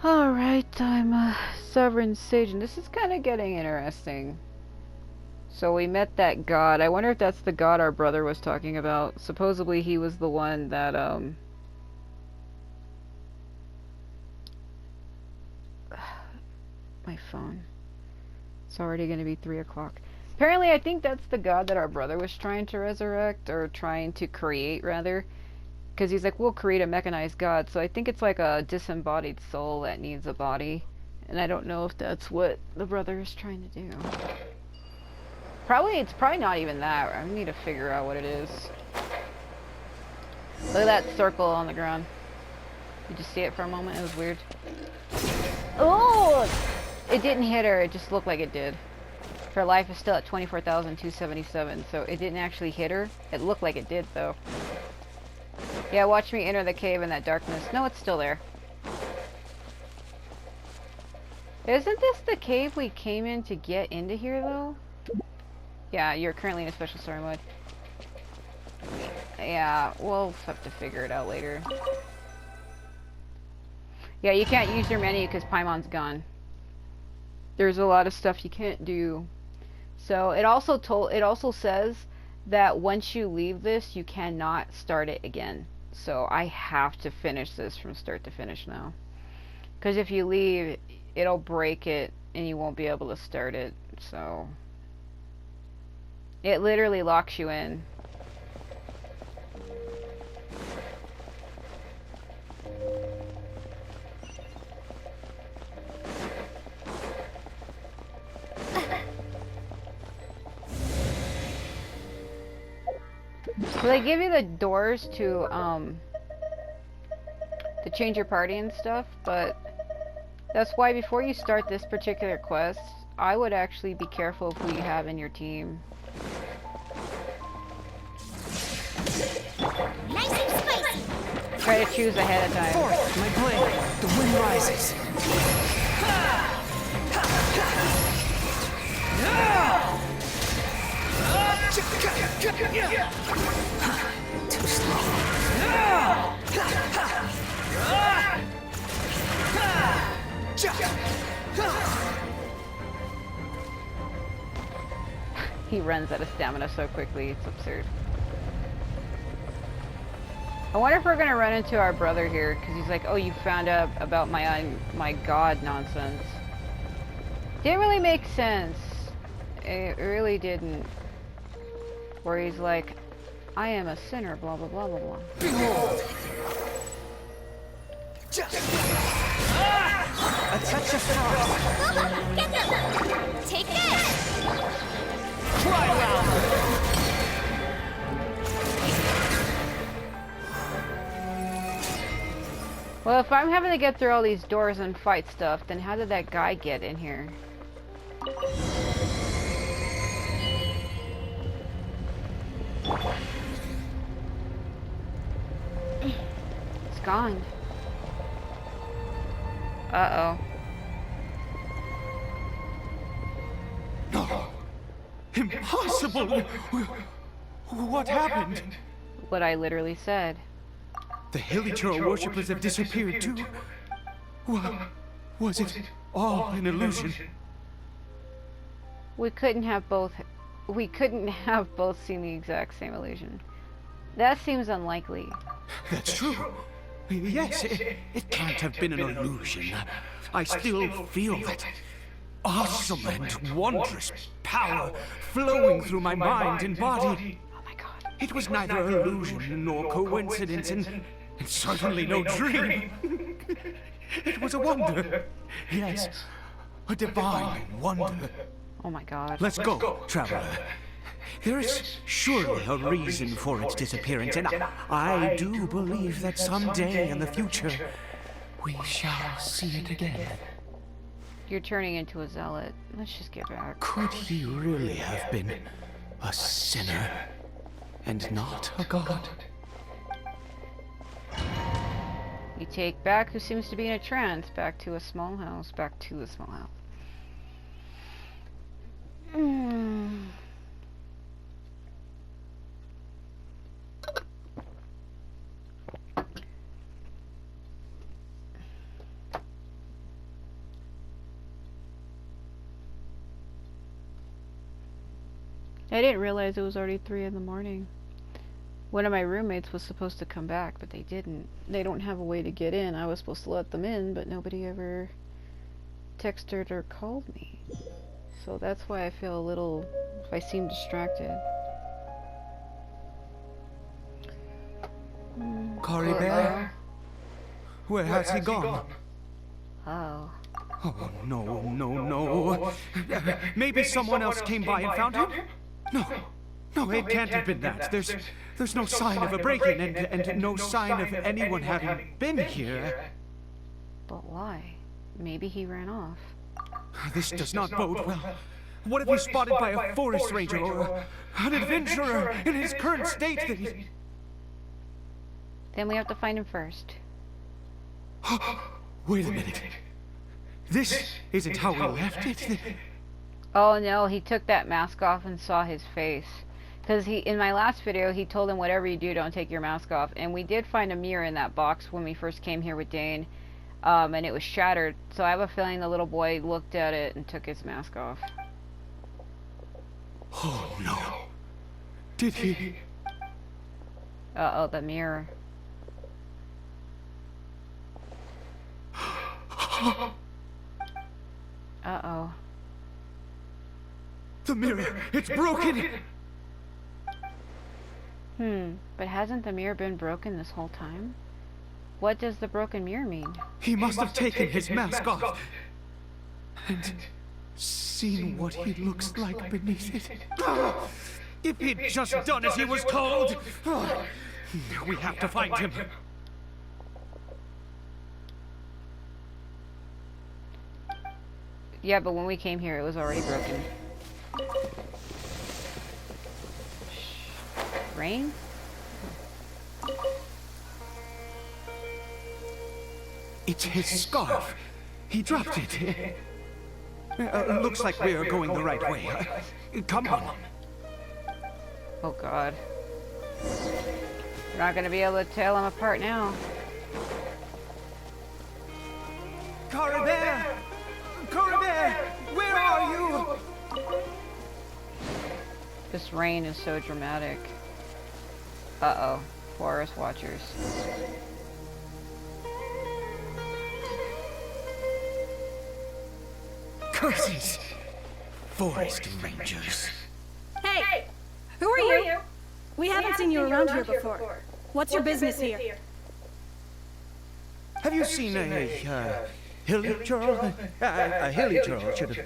Alright, I'm a Sovereign Sage, and this is kind of getting interesting. So we met that god. I wonder if that's the god our brother was talking about. Supposedly he was the one that, my phone. It's already going to be 3 o'clock. Apparently, I think that's the god that our brother was trying to resurrect, or trying to create, rather. Because he's like, we'll create a mechanized god. So I think it's like a disembodied soul that needs a body. And I don't know if that's what the brother is trying to do. It's probably not even that. I need to figure out what it is. Look at that circle on the ground. Did you see it for a moment? It was weird. Oh! It didn't hit her. It just looked like it did. Her life is still at 24,277, so it didn't actually hit her. It looked like it did, though. Yeah, watch me enter the cave in that darkness. No, it's still there. Isn't this the cave we came in to get into here, though? Yeah, you're currently in a special story mode. Yeah, we'll have to figure it out later. Yeah, you can't use your menu because Paimon's gone. There's a lot of stuff you can't do. So it also says that once you leave this, you cannot start it again. So I have to finish this from start to finish now. Because if you leave, it'll break it and you won't be able to start it. So it literally locks you in. So they give you the doors to change your party and stuff, but that's why before you start this particular quest, I would actually be careful of who you have in your team. Nice and spicy. Try to choose ahead of time. Forth, my blade, the wind rises. Too slow. He runs out of stamina so quickly, it's absurd. I wonder if we're gonna run into our brother here, because he's like, oh, you found out about my god nonsense. Didn't really make sense. It really didn't. Where he's like, I am a sinner, blah blah blah blah blah. Behold! A touch of frost. Get them! Take this! Try loud. Well, if I'm having to get through all these doors and fight stuff, then how did that guy get in here? It's gone. Uh-oh. No. Impossible! What happened? What I literally said. The Hilichurl worshippers have disappeared too. Was it all an illusion? We couldn't have both seen the exact same illusion. That seems unlikely. That's true. Yes, it can't have been an illusion. I still feel that awesome and wondrous power flowing through my mind and body. Oh my god. It was neither illusion nor coincidence, and certainly no dream. It was a wonder. Yes, a divine wonder. Oh my god. Let's go, traveler. There is surely a reason for its disappearance, and I do believe that someday in the future, we shall see it again. You're turning into a zealot. Let's just get back. Could he really have been a sinner and not a god? You take back who seems to be in a trance. Back to a small house. Back to a small house. I didn't realize it was already 3 in the morning. One of my roommates was supposed to come back, but they didn't. They don't have a way to get in. I was supposed to let them in, but nobody ever texted or called me. So that's why I feel a little, if I seem distracted. Cory Bear? Where has he gone? Oh. Oh, no, no, no. Maybe someone else came by and found him? No. No, it can't have been that. There's no sign of a break-in and no sign of anyone having been here. But why? Maybe he ran off. This does not bode well. What if he's spotted by a forest ranger or an adventurer in his current state that he... Then we have to find him first. Wait a minute. This isn't how we left it. Oh no, he took that mask off and saw his face. Because in my last video, he told him, whatever you do, don't take your mask off. And we did find a mirror in that box when we first came here with Dane. And it was shattered. So I have a feeling the little boy looked at it and took his mask off. Oh no. Did he? Uh-oh, the mirror. Uh-oh. The mirror! It's broken! But hasn't the mirror been broken this whole time? What does the broken mirror mean? He must have taken his mask off and seen what he looks like beneath it. If he'd just done as he was told! We have to find him. Yeah, but when we came here, it was already broken. Rain? It's his scarf. He dropped it. Looks like we're going the right way. Come on. Oh god. We're not gonna be able to tell them apart now. Cory Bear! Cory Bear! Where are you? This rain is so dramatic. Uh-oh. Forest watchers. Curses! Forest rangers. Hey! Who are you? We haven't seen you around here before. What's your business here? Have you seen a hilly churl? A hilly churl should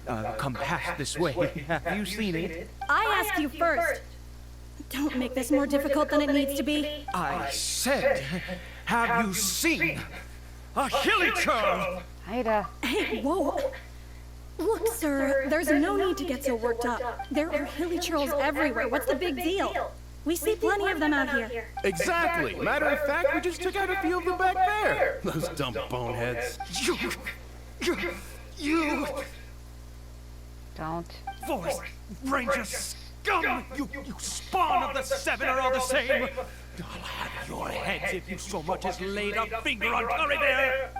have come past this way. Have you seen it? I asked you first. Don't make this more difficult than it needs to be. I said, have you seen a hilly churl? Ida. Hey, whoa! Look, sir, there's no need to get so worked up. There are hilly churls everywhere. What's the big deal? We see plenty of them out here. Exactly. Matter of fact, we just took out a few of them back there. Those dumb boneheads. You Don't. Forest Ranger scum! You spawn of the seven are all the same! I'll have your heads if you so much as laid a finger on Cory Bear!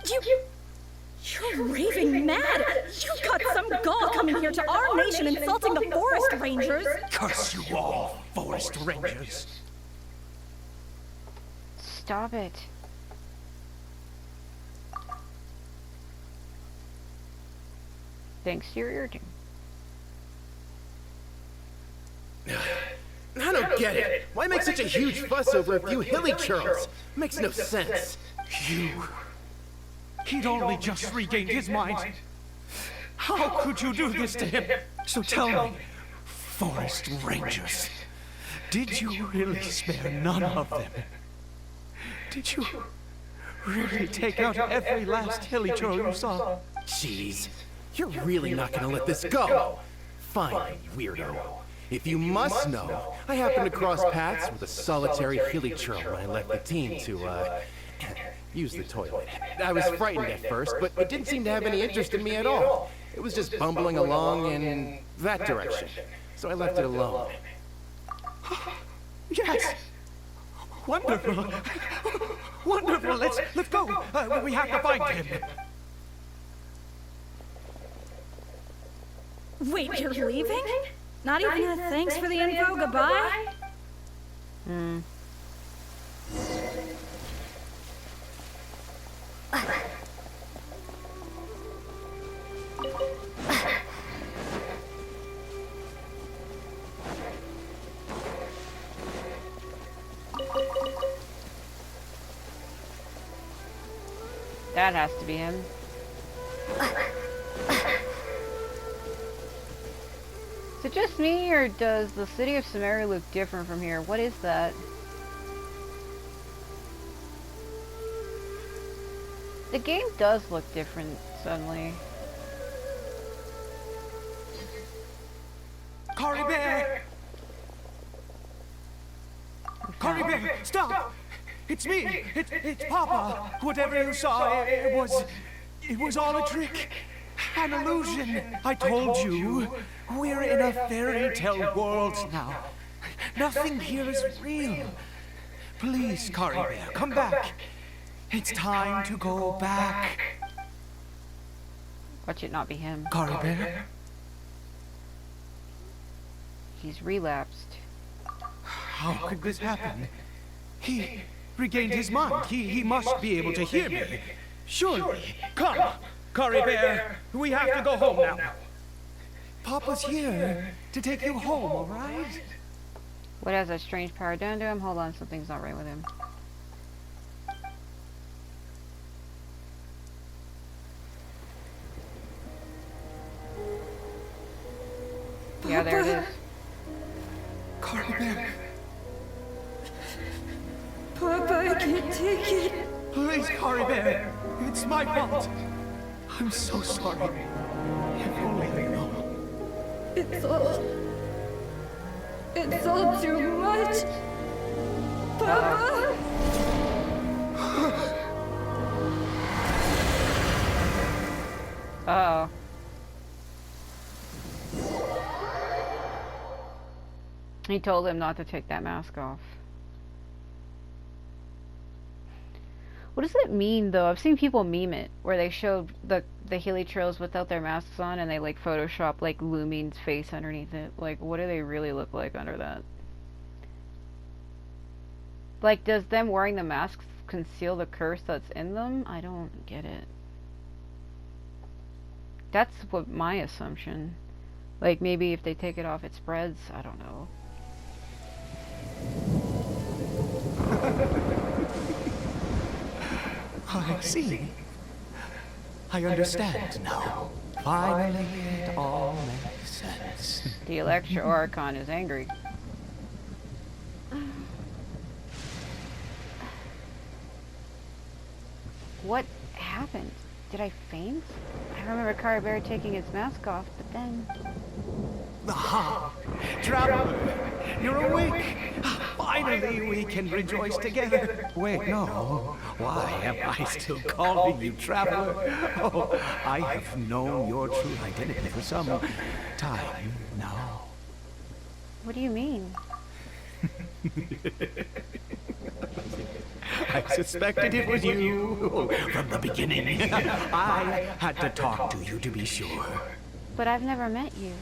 You're raving mad! You've got some gall coming here to our nation insulting the forest rangers! Curse you all, Forest Rangers! Stop it. Thanks to your urging. I don't get it. Why make such a huge fuss over a few hilly churls? Makes no sense. He'd only just regained his mind. How could you do this to him? So tell me, Forest Rangers, did you really spare none of them? Did you really take out every last hilly churl you saw? Jeez, you're really not gonna let this go. Fine, you weirdo. If you must know, I happened to cross paths with a solitary hilly churl when I left the team to, use the toilet. I was frightened at first, but it didn't seem to have any interest in me at all. It was just bumbling along in that direction. So I left it alone. Yes! Wonderful! Wonderful! Let's go! We have to find him! Wait, you're leaving? Not even a thanks for the info, goodbye? Hmm. That has to be him. Is it just me, or does the city of Samaria look different from here? What is that? The game does look different suddenly. Cory Bear! Cory Bear, stop! It's me! It's Papa! Whatever you saw, it was all a trick. An illusion. I told you. We're in a fairy tale world now. Nothing here is real. Please, Cory Bear, come back. It's time to go back. Watch it not be him. Cory Bear? He's relapsed. How could this happen? He regained his mind. He must be able to hear me. Surely. Come, Cory Bear. We have to go home now. Papa's here to take you home, all right? What has that strange power done to him? Hold on, something's not right with him. Yeah, there it is. Cory Bear, Papa, I can't take it. please, Cory Bear. It's my fault. I'm so sorry. If only you know. It's all too much. Papa! Uh-oh. He told him not to take that mask off. What does it mean, though? I've seen people meme it, where they showed the helitrails without their masks on, and they, like, Photoshop, like, Lumine's face underneath it. Like, what do they really look like under that? Like, does them wearing the masks conceal the curse that's in them? I don't get it. That's what my assumption. Like, maybe if they take it off, it spreads. I don't know. I see. I understand now. Finally, it all makes sense. The Electro Archon is angry. What happened? Did I faint? I remember Cory Bear taking his mask off, but then... Aha! Traveler, you're awake! Finally, we can rejoice together. Wait, no. Why am I still calling you Traveler? Oh, I have known your true identity for some time now. What do you mean? I suspected it was you from the beginning. I had to talk to you to be sure. But I've never met you.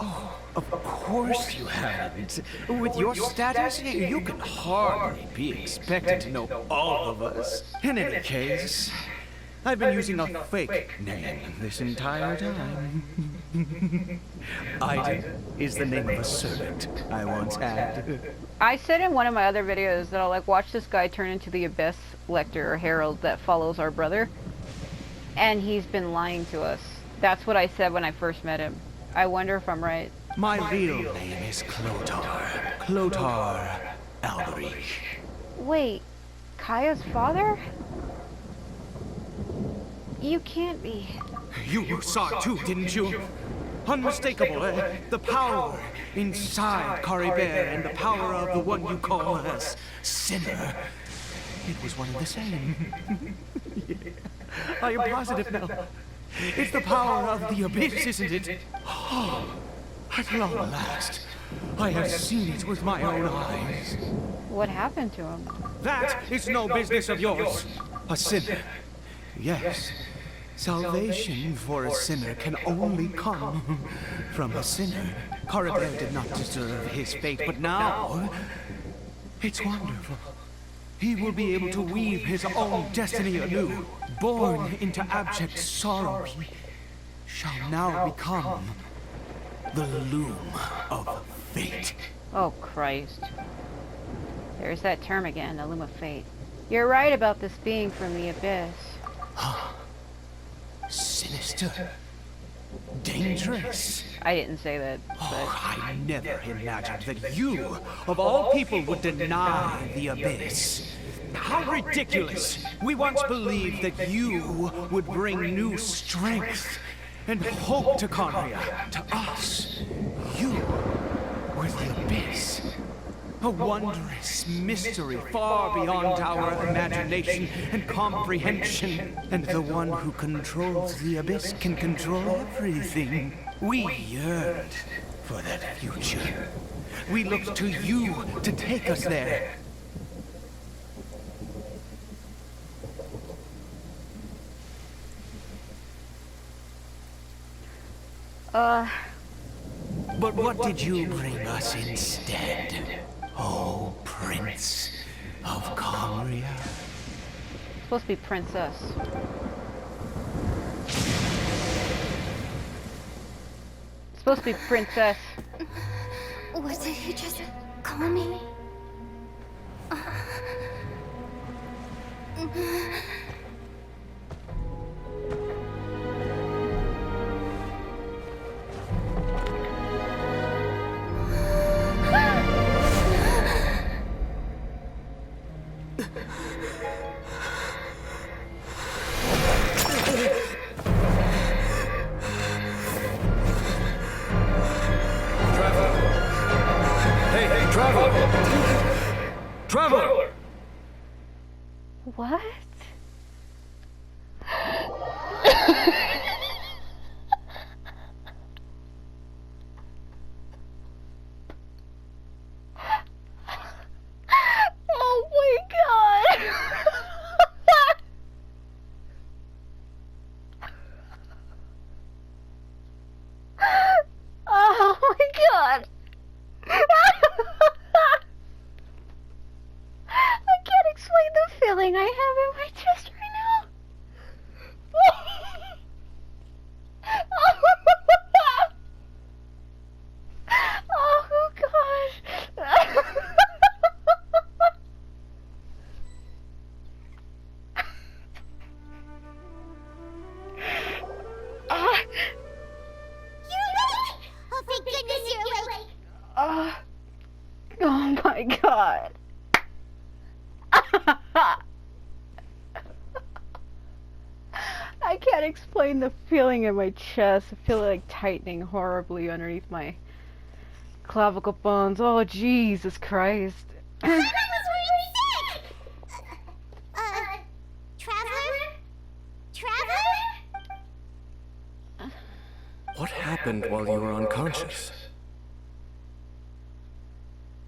Oh, of course you haven't. With your status, you can hardly be expected to know all of us. In any case, I've been using a fake name this entire time. Aether is the name of a servant I once had. I said in one of my other videos that I'll like watch this guy turn into the Abyss Lector or Herald that follows our brother. And he's been lying to us. That's what I said when I first met him. I wonder if I'm right. My real name is Clotar. Clotar Alberich. Wait, Kaya's father? You can't be. You saw it too, didn't you? Unmistakable, eh? The power inside Cory Bear and the power of the one you call as Sinner. It was one and the same. Yeah. I am positive now. It's the power of the abyss, isn't it? Oh, at long last, I have seen it with my own eyes. What happened to him? That is no business of yours. A sinner. Yes. Salvation for a sinner can only come from a sinner. Corridor did not deserve his fate, but now it's wonderful. He will be able to weave his own destiny anew. Born into abject sorrow, he shall now become the loom of fate. Oh, Christ. There's that term again, the loom of fate. You're right about this being from the abyss. Sinister. Dangerous. I didn't say that, Oh, but... I never imagined that you, of all people, would deny the abyss. How ridiculous! We once believed that you would bring new strength and hope to Conria, to us. You were the abyss. A wondrous mystery far beyond our imagination and comprehension. And the one who controls the abyss can control everything. We yearned for that future. We looked to you to take us there. But what did you bring us instead? Oh, Prince of Conria. It's supposed to be princess. It's supposed to be princess. What did he just call me? Traveler! What? Oh my god! Oh my god! I can't explain the feeling I have in my chest right now. Oh gosh. You're awake! Oh, thank goodness you're awake! Oh my god. I can't explain the feeling in my chest. I feel like tightening horribly underneath my clavicle bones. Oh, Jesus Christ. I was really sick! Traveler? Traveler? What happened while you were unconscious?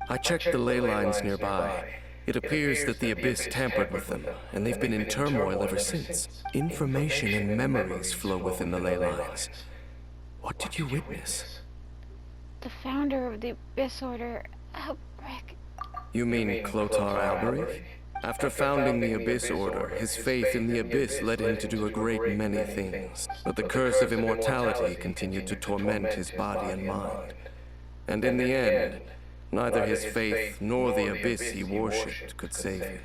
I checked the ley lines nearby. It appears that the Abyss tampered with them, and they've been in turmoil ever since. Information and memories flow within the ley lines. What did you witness? The founder of the Abyss Order, Albrecht. You mean Clotar Alberich? After founding the Abyss Order, his faith in the Abyss led him to do a great many things. But the curse of immortality continued to torment his body and mind. And in the end, neither his faith nor the Abyss he worshipped could save him.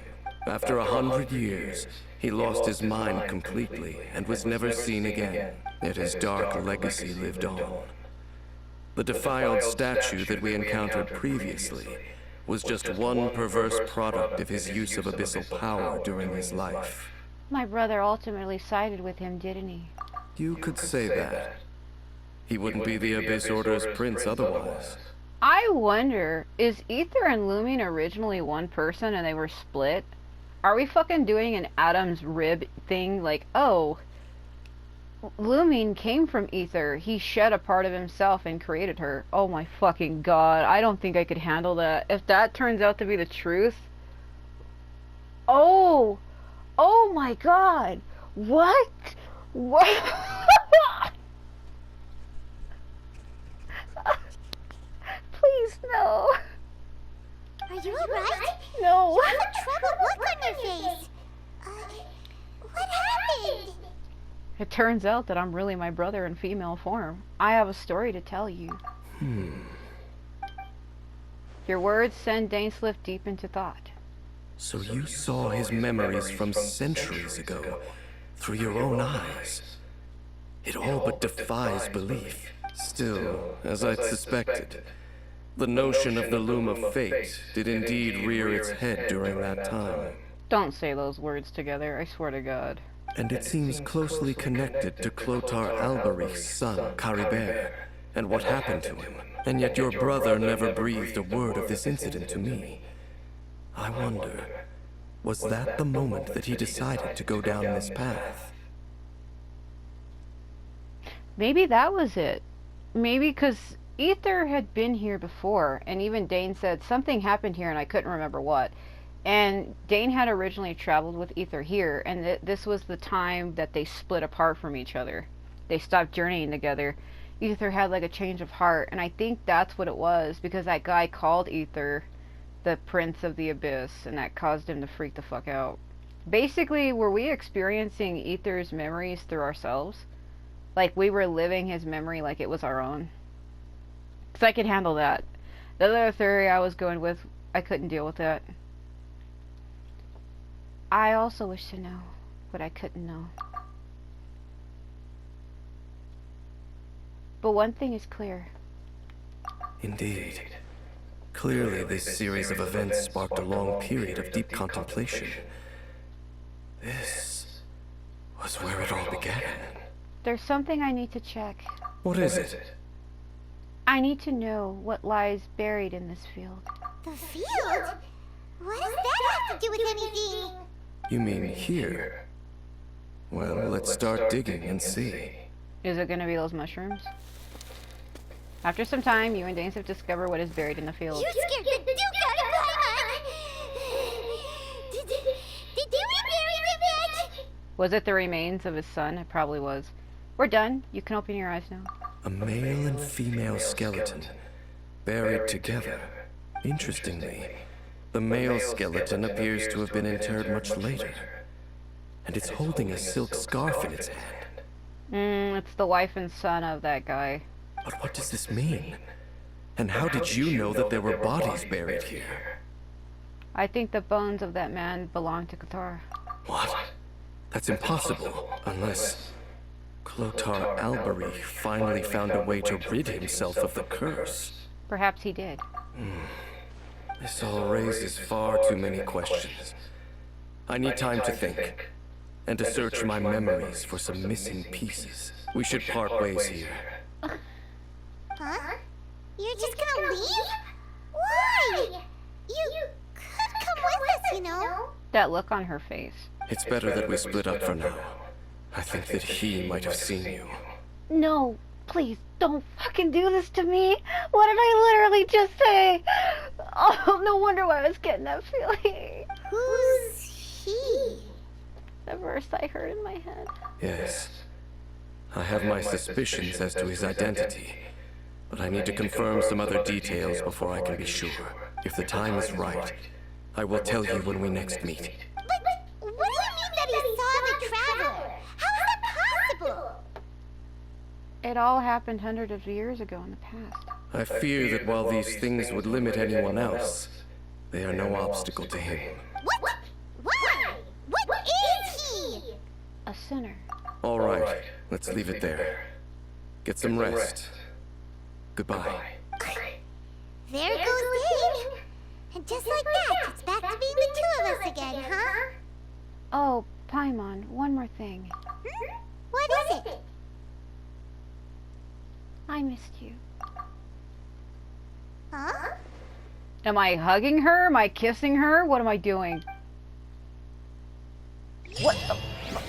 After 100 years, he lost his mind completely and was never seen again. Yet his dark legacy lived on. The defiled statue that we encountered previously was just one perverse product of his use of abyssal power during his life. My brother ultimately sided with him, didn't he? You could say that. He wouldn't be the Abyss Order's prince otherwise. I wonder, is Aether and Lumine originally one person and they were split? Are we fucking doing an Adam's rib thing? Like, oh, Lumine came from Aether. He shed a part of himself and created her. Oh my fucking god. I don't think I could handle that. If that turns out to be the truth. Oh! Oh my god! What? What? Please, no. Are you alright? No. You have a troubled look on your face. What happened? It turns out that I'm really my brother in female form. I have a story to tell you. Your words send Dainsliff deep into thought. So you saw his memories from centuries ago, through your own eyes. It all but defies belief. Still, as I'd suspected, the notion of the Loom of Fate did indeed rear its head during that time. Don't say those words together, I swear to God. And it seems closely connected to Clotar Alberich's son, Caribert, and what happened to him. And yet your brother never breathed a word of this incident to me. I wonder, was that the moment that he decided to go down this path? Maybe that was it. Maybe because Aether had been here before, and even Dane said something happened here and I couldn't remember what. And Dane had originally traveled with Aether here, and this was the time that they split apart from each other. They stopped journeying together. Aether had like a change of heart, and I think that's what it was, because that guy called Aether the Prince of the Abyss, and that caused him to freak the fuck out. Basically, were we experiencing Aether's memories through ourselves? Like we were living his memory like it was our own? Because I could handle that. The other theory I was going with, I couldn't deal with that. I also wish to know what I couldn't know. But one thing is clear. Indeed. Clearly, this series of events sparked a long period of deep contemplation. This was where it all began. There's something I need to check. What is it? I need to know what lies buried in this field. The field? What does that have to do with anything? You mean here? Well, let's start digging and see. Is it going to be those mushrooms? After some time, you and Dainsliff discover what is buried in the field. You scared the Duke out of Paimon! Did you rebury him yet? Was it the remains of his son? It probably was. We're done. You can open your eyes now. A male and female skeleton, buried together. Interestingly, the male skeleton appears to have been interred much later, and it's holding a silk scarf in its hand. It's the wife and son of that guy. But what does this mean? And how did you know that there were bodies buried here? I think the bones of that man belong to Cthulhu. What? That's impossible, unless Clotar Alberich finally found a way to rid himself of the curse. Perhaps he did. This all raises far too many questions. I need time to think, and to search my memories for some missing pieces. We should part ways here. Huh? You're just gonna leave? Why? You could come with us, you know? That look on her face. It's better that we split up for now. I think that he might have seen you. No, please, don't fucking do this to me. What did I literally just say? Oh, no wonder why I was getting that feeling. Who's he? The verse I heard in my head. Yes. I have my suspicions as to his identity, but I need to confirm some other details before I can be sure. If the time is right, I will tell you when we next meet. But what do you mean that he saw the Traveler? How is that possible? It all happened hundreds of years ago in the past. I fear that while these things would limit anyone else, they are no obstacle to him. What? Why? What is he? A sinner. All right, let's leave it there. Get some rest. Goodbye. There goes Dane. And just like that, it's back to being the two of us again, huh? Oh, Paimon, one more thing. What is it? I missed you. Huh? Am I hugging her? Am I kissing her? What am I doing? What the fuck?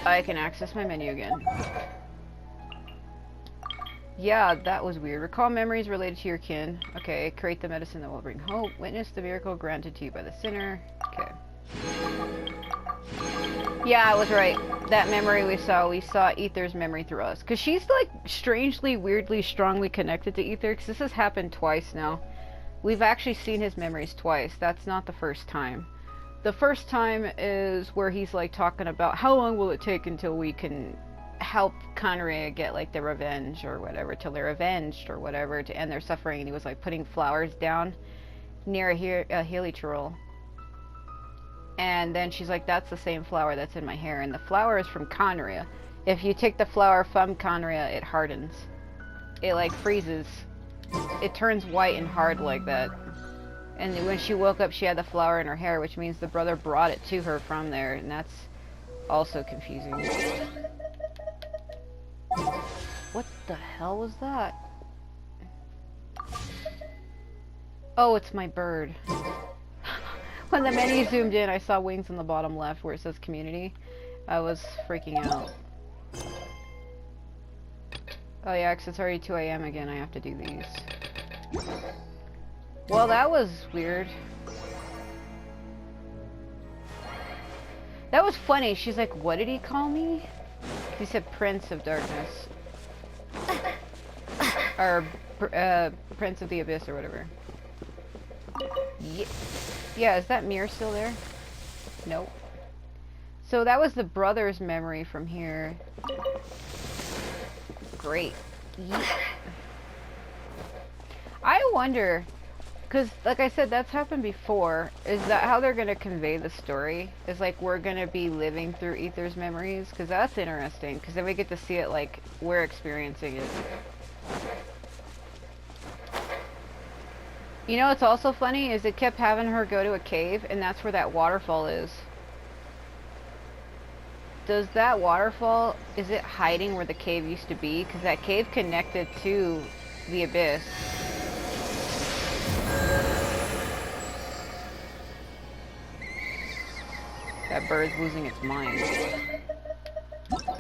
I can access my menu again. Yeah, that was weird. Recall memories related to your kin. Okay, create the medicine that will bring hope. Witness the miracle granted to you by the sinner. Okay. Yeah, I was right. That memory we saw Aether's memory through us. Because she's like strangely, weirdly, strongly connected to Aether. Because this has happened twice now. We've actually seen his memories twice. That's not the first time. The first time is where he's like talking about how long will it take until we can help Conrad get like the revenge or whatever, till they're avenged or whatever, to end their suffering. And he was like putting flowers down near a heliotroll. And then she's like, that's the same flower that's in my hair. And the flower is from Conria. If you take the flower from Conria, it hardens. It like freezes. It turns white and hard like that. And when she woke up, she had the flower in her hair, which means the brother brought it to her from there. And that's also confusing. What the hell was that? Oh, it's my bird. When the menu zoomed in, I saw wings in the bottom left where it says community. I was freaking out. Oh yeah, 'cause it's already 2 AM again. I have to do these. Well, that was weird. That was funny. She's like, what did he call me? He said Prince of Darkness. Or, Prince of the Abyss or whatever. Yeah, is that mirror still there? Nope. So that was the brother's memory from here. Great. I wonder, because like I said, that's happened before. Is that how they're going to convey the story? Is like we're going to be living through Aether's memories? Because that's interesting, because then we get to see it like we're experiencing it. You know what's also funny is it kept having her go to a cave, and that's where that waterfall is. Does that waterfall, is it hiding where the cave used to be? Because that cave connected to the abyss. That bird's losing its mind.